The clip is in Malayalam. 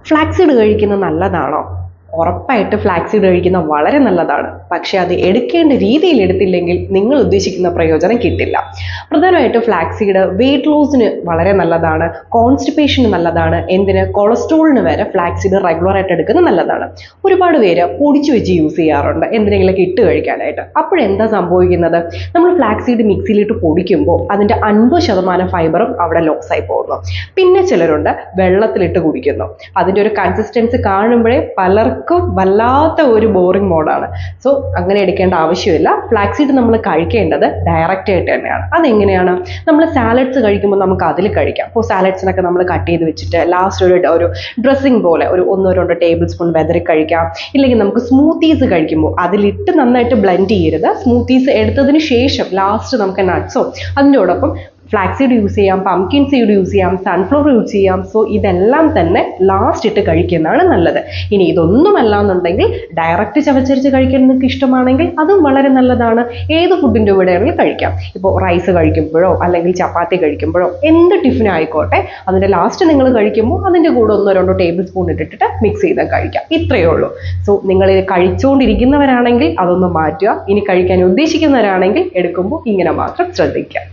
ഫ്ലാക്സീഡ് കഴിക്കുന്നത് നല്ലതാണോ? ഉറപ്പായിട്ട് ഫ്ലാക്സീഡ് കഴിക്കുന്നത് വളരെ നല്ലതാണ്. പക്ഷേ അത് എടുക്കേണ്ട രീതിയിൽ എടുത്തില്ലെങ്കിൽ നിങ്ങൾ ഉദ്ദേശിക്കുന്ന പ്രയോജനം കിട്ടില്ല. പ്രധാനമായിട്ടും ഫ്ലാക്സീഡ് വെയിറ്റ് ലോസിന് വളരെ നല്ലതാണ്, കോൺസ്റ്റിപ്പേഷന് നല്ലതാണ്, എന്തിന് കൊളസ്ട്രോളിന് വരെ ഫ്ലാക്സീഡ് റെഗുലറായിട്ട് എടുക്കുന്നത് നല്ലതാണ്. ഒരുപാട് പേര് പൊടിച്ചു വെച്ച് യൂസ് ചെയ്യാറുണ്ട് എന്തിനെങ്കിലൊക്കെ ഇട്ട് കഴിക്കാനായിട്ട്. അപ്പോഴെന്താ സംഭവിക്കുന്നത്? നമ്മൾ ഫ്ലാക്സീഡ് മിക്സിയിലിട്ട് പൊടിക്കുമ്പോൾ അതിൻ്റെ 50% ഫൈബറും അവിടെ ലോസ് ആയി പോകുന്നു. പിന്നെ ചിലരുണ്ട് വെള്ളത്തിലിട്ട് കുടിക്കുന്നു. അതിൻ്റെ ഒരു കൺസിസ്റ്റൻസി കാണുമ്പോഴേ പലർക്കും വല്ലാത്ത ഒരു ബോറിംഗ് മോഡാണ്. സോ അങ്ങനെ എടുക്കേണ്ട ആവശ്യമില്ല. ഫ്ലാക്സീഡ് നമ്മൾ കഴിക്കേണ്ടത് ഡയറക്റ്റ് ആയിട്ട് തന്നെയാണ്. അതെങ്ങനെയാണ്? നമ്മൾ സാലഡ്സ് കഴിക്കുമ്പോൾ നമുക്ക് അതിൽ കഴിക്കാം. അപ്പോൾ സാലഡ്സിനൊക്കെ നമ്മൾ കട്ട് ചെയ്ത് വെച്ചിട്ട് ലാസ്റ്റ് ഒരു ഡ്രസ്സിങ് പോലെ ഒരു 1-2 ടേബിൾ സ്പൂൺ വെതറി കഴിക്കാം. ഇല്ലെങ്കിൽ നമുക്ക് സ്മൂത്തീസ് കഴിക്കുമ്പോൾ അതിലിട്ട് നന്നായിട്ട് ബ്ലെൻഡ് ചെയ്യരുത്. സ്മൂത്തീസ് എടുത്തതിന് ശേഷം ലാസ്റ്റ് നമുക്ക് നട്ട്സോ അതിൻ്റെയോടൊപ്പം ഫ്ലാക്സീഡ് യൂസ് ചെയ്യാം, പംകിൻ സീഡ് യൂസ് ചെയ്യാം, സൺഫ്ലവർ യൂസ് ചെയ്യാം. സോ ഇതെല്ലാം തന്നെ ലാസ്റ്റ് ഇട്ട് കഴിക്കുന്നതാണ് നല്ലത്. ഇനി ഇതൊന്നുമല്ല എന്നുണ്ടെങ്കിൽ ഡയറക്റ്റ് ചവച്ചരിച്ച് കഴിക്കാൻ നിങ്ങൾക്ക് ഇഷ്ടമാണെങ്കിൽ അതും വളരെ നല്ലതാണ്. ഏത് ഫുഡിൻ്റെ കൂടെയാണെങ്കിലും കഴിക്കാം. ഇപ്പോൾ റൈസ് കഴിക്കുമ്പോഴോ അല്ലെങ്കിൽ ചപ്പാത്തി കഴിക്കുമ്പോഴോ എന്ത് ടിഫിൻ ആയിക്കോട്ടെ അതിൻ്റെ ലാസ്റ്റ് നിങ്ങൾ കഴിക്കുമ്പോൾ അതിൻ്റെ കൂടെ 1-2 ടേബിൾ സ്പൂൺ ഇട്ടിട്ട് മിക്സ് ചെയ്ത് കഴിക്കാം. ഇത്രയേ ഉള്ളൂ. സോ നിങ്ങൾ ഇത് കഴിച്ചുകൊണ്ടിരിക്കുന്നവരാണെങ്കിൽ അതൊന്ന് മാറ്റുക. ഇനി കഴിക്കാൻ ഉദ്ദേശിക്കുന്നവരാണെങ്കിൽ എടുക്കുമ്പോൾ ഇങ്ങനെ മാത്രം ശ്രദ്ധിക്കുക.